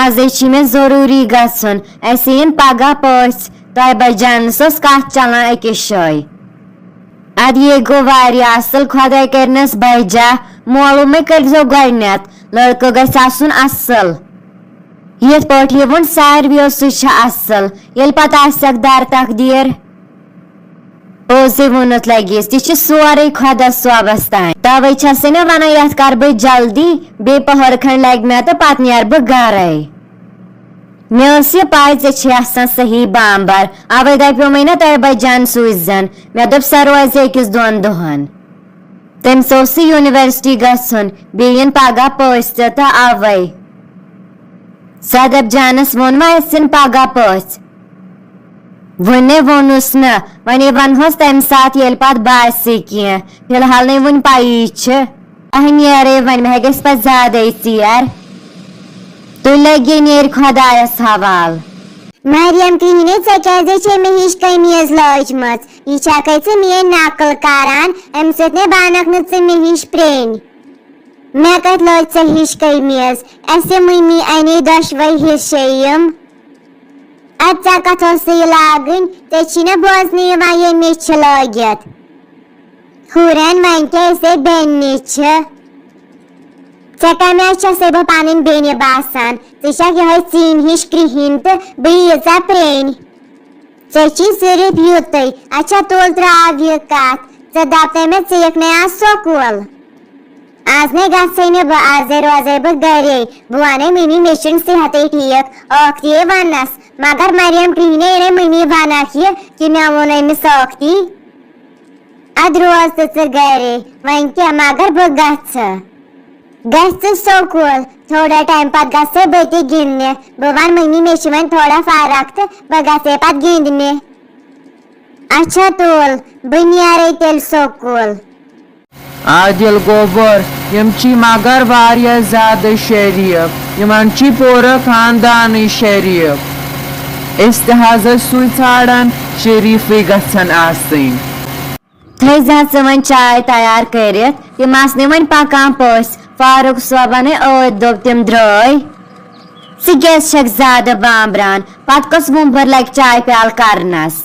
आजे में जरूरी गन अन पगह पथ तयबा जानस कत चलान अकिस जाए अद ये गो वारिया असल खुदा करनस बजा मालूम करो गडनत लड़को गस आसन असल यथ पट वन सारवियों असल ये पत आसक दर तकदीर ओजे वोनुत लगिस तह सोरे खुदा सोबस तान तवे छस न वन यथ कर बह जल्दी बे पहर खंड लग मे तो पत नीर बह गर मे पाय ऐसा सही बाम्बर अवे दपो मे ना तयबा जान सूजन मे दप सा रोज अकिस दोन दोहन तम्स यूनिवर्सिटी गसन बेन पगह पथ तो अवे सा दप जानस वोन वा अन पगह पथ वन वोनुस न वन वनहस तम सात ये पत बास कह फिलहाल न वन पई नीरे वन मे गस पे ज्यादा चीर तु लगे नेर खुदायस हवाल मरियम कहने ऐसे मे हिश कमीज लजमत यह मेन नकल करान अम सत बनक मे हिश प्रेन मे कत लग हिश कमीज अस मम्मी अने दशवे हिस्सेम अद कत लागन ऐ बोजन ये मे लगित हुरन वन क्या बेन कमे बह पन बेन बासान यह चीन हिश कृहन तो बह प्रेन सिर्फ युत अच्छा तुल त्राव यह कत दप मे चीख ना स्कूल आज ने गई बह आज रोजे बह गरे बह वन मम्मी मे सेहत ठीक अख्ती वनस मगर मरियम कहने मम्मी वनक यह कि मे वोन अमिस अख्ती अद रोज तो गरे वन क्या मगर बह गस स्कूल थोड़ा टाइम पत गसे बह गिंदने बह वन मम्मी मे वन थोड़ा फरक तो बह गसे पत गिंदने अच्छा तुल बह नीरे तेल स्कूल आदिल गोबर यम मगर वारिया ज्यादा शरीफ यमन पूरा खानदान शरीफ इस लिहाज षाड़ान शरीफी गसन आसन थी वन चाय तैयार कर तम वन पकान पस फारूक सोबन दोप तम द्राय सह ज्यादा बाम्बरान पत कस वुम्बर लग चाय प्याल करनस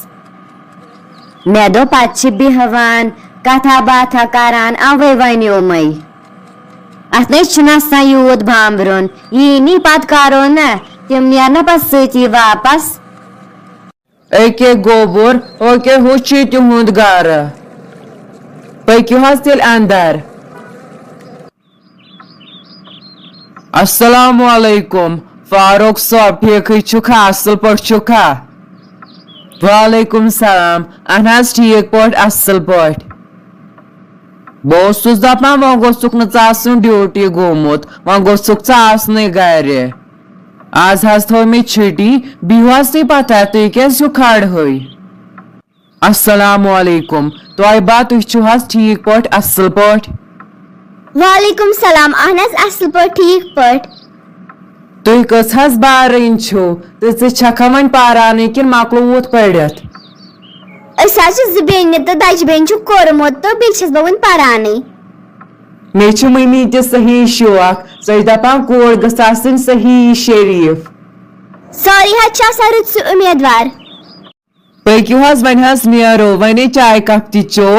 मे दो पत बेहवान कथा बाथा करान अवे वनो मई अत नसा यूत बाम्बरुन यी नी पत करो न तम नेरना पत सती वापस अके गोबर ओके हु तुंद गर पक्यू हज तेल अंदर अस्सलाम वालेकुम फारूक साहब ठीक छुखा असल पट छुखा वालेकुम सलाम अहन हज ठीक पट असल पट बस दपान वो गोसुक न ड्यूटी गोमुत वो गोसुक आसने गर आज हज थो मे छुट्टी बिहस ती पता तुम क्या खड़ हुई अस्सलाम वालेकुम तोयबा तुह हज ठीक पट असल पट वालेकुम सलाम अहन असल पट ठीक पट तुह कस हज बारन तो छखा वन पारान कि मकलूत पड़ित बेन तो दजबेन कोरमुत तो बेस बह वन पारान मे मम्मी ते सही शौक सह दपान कोर गसन सही शरीफ सारी रुत उम्मीदवार पक्यू हज वन हज नीरो वन चाय कप ती चो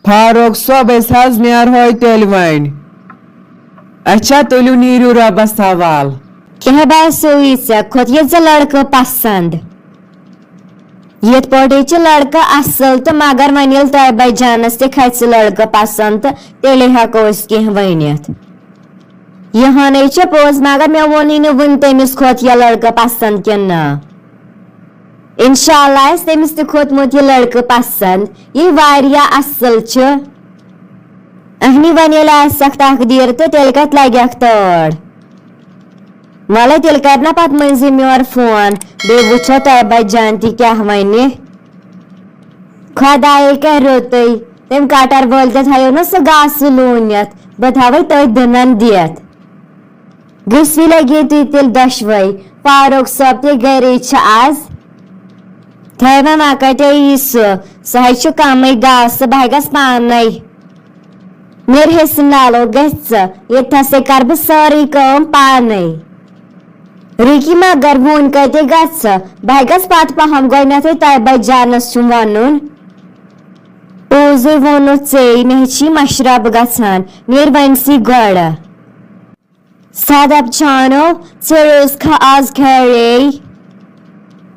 फारूक सोब हज नेर हो तेल वन अच्छा तुलू नीरू रबस हवाल क्या बासो खुद ये लड़का पसंद ये पे लड़का असल तो मगर वन ये तयबा जानस खच लड़का पसंद तो तेल हेको कह वनित यहान पोज मगर मे वोन वन तमिस खोत यह लड़का पसंद कि ना इंशाअल्लाह तमिस खोतमुत यह लड़का पसंद यह वारिया असल अहनी वन आसक तकदीर तो तेल कत लग तौर वाले तेल करना पत मंजी मोर फोन बे वो तयबा जानती क्या वन खुदाए कह रुत तम कटर वोल थो न सह गास लूनित बह थवे तथ दनन दित गसवी लगे तुल दशवे फारूक साहब ते गरे आज थवा मा कटे सह कम गास बह गस पान मेरे हिस्से नालो गस ये कर बह सारी कम पान Riki magar won kate gatsa. Baigas pat paham goinate taibai janas chum vanun. Ozu wonu tsei nechi mashrab gatsan. Nirvansi gwada. Sadab chano tserus ka az kare.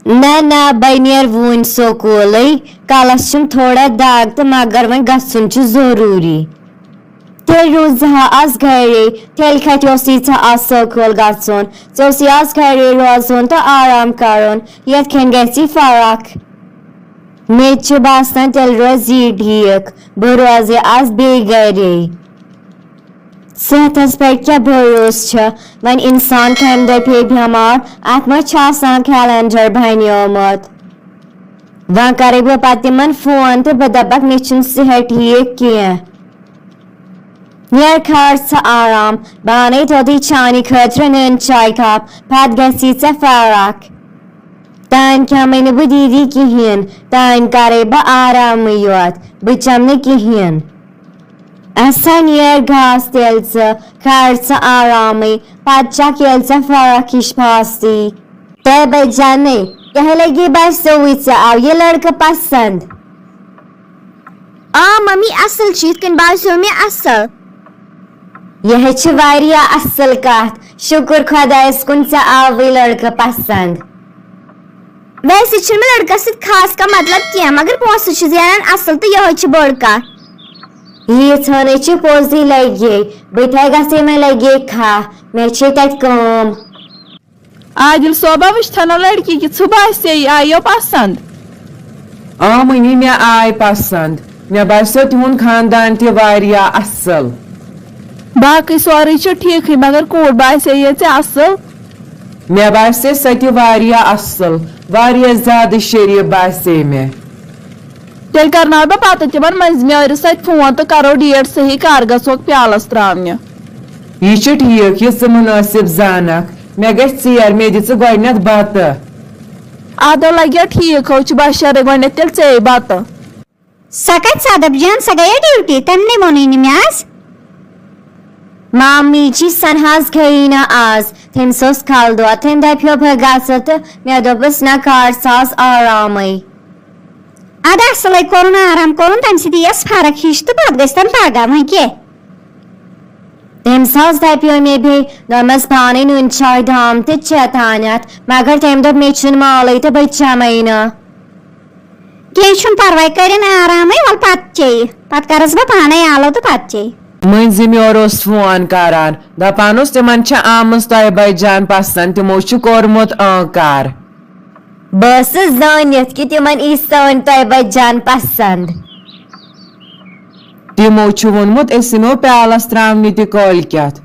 Na bainir won sokoli. Kalasum thoda dag ta magar wan gatsun chu zoruri. Tel rozaha az gare, tel katosita az sokol gatsun. Zosi az gare rozun ta aram karun. Yet kengesi farak. Mechu bastan tel rozi dik. Borozi az begare. Setas per kya boros cha. Van insan kende pe bhamar. Atma chasan calendar bhanyomot. Van karibu patiman phone te badabak nichin sihat hiyek kiya. Yer karsa aram, bane todi chani khatranın çay kap, pad gasitsa farak. Tan kamene bu didi kihin, tan kareba aramıyot, bıçamne kihin. Asan yer gas telsa, karsa aramı, pad çak yelsa farak iş pasti. Tebe jane, kehlegi baş sovitsa av ye ladka pasand. mami asıl chicken bazomi asıl. यह वारिया असल कात शुक्र खुदा इसकुन से आवे लड़का पसंद वैसे में लड़का से खास का मतलब क्या मगर पोस असल तो यह बड़का ये थाने च पोजी लगे बैठेगा से मैं लगे खा मैं तक कम आदिल सोबा वुछथनो लड़की की सुबह से आयो पसंद मनी मे आय पसंद मे बसो तुहन खानदान ते वारिया असल बाकी सोरे ठीक मगर कोड बासे ये असल मे बासे सत्य वारिया असल वारिया ज्यादा शरीफ बासे मे तेल करना बह पत तिमन मंजमेर सत फोन तो करो डेट सही कर गसोक प्यालस त्रावने यह ठीक यह मुनासिब जानक मे गछ चेर मे दिस गोडनेथ बत अद लगे ठीक हो बशर गोडनेथ तेल चे बत सकत सादब जान सगया ड्यूटी तन्ने मोनी म्यास Mami ci sanhaz kayina az temsos kaldo tenda pyo pagasat me dobus na karsas aramay ada asalay korona aram korun tamsi diyas farak hişti badgestan pagam ke temsos da pyo me bhi namas pani nun chai dham te chetanyat magar temda mechin malay te bachamayna Geçun parvay karin aramay wal patche pat karas ba pane alo to patche मंजिम phone करान दपान तिमन आमज तयबा जान पसंद तमो कोरमुत car bus जानत कि तिमन ईसान तयबा जान पसंद तमो वोनमुत यमो प्यालस त्रावने त कलकत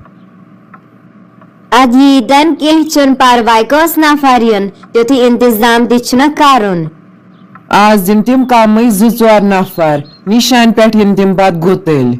अदीदन कह परवाय कस नफरियन तुथि इंतजाम दिछना करन आज दिन तिम कम 2-4 नफर निशान पे तिम पत गुतल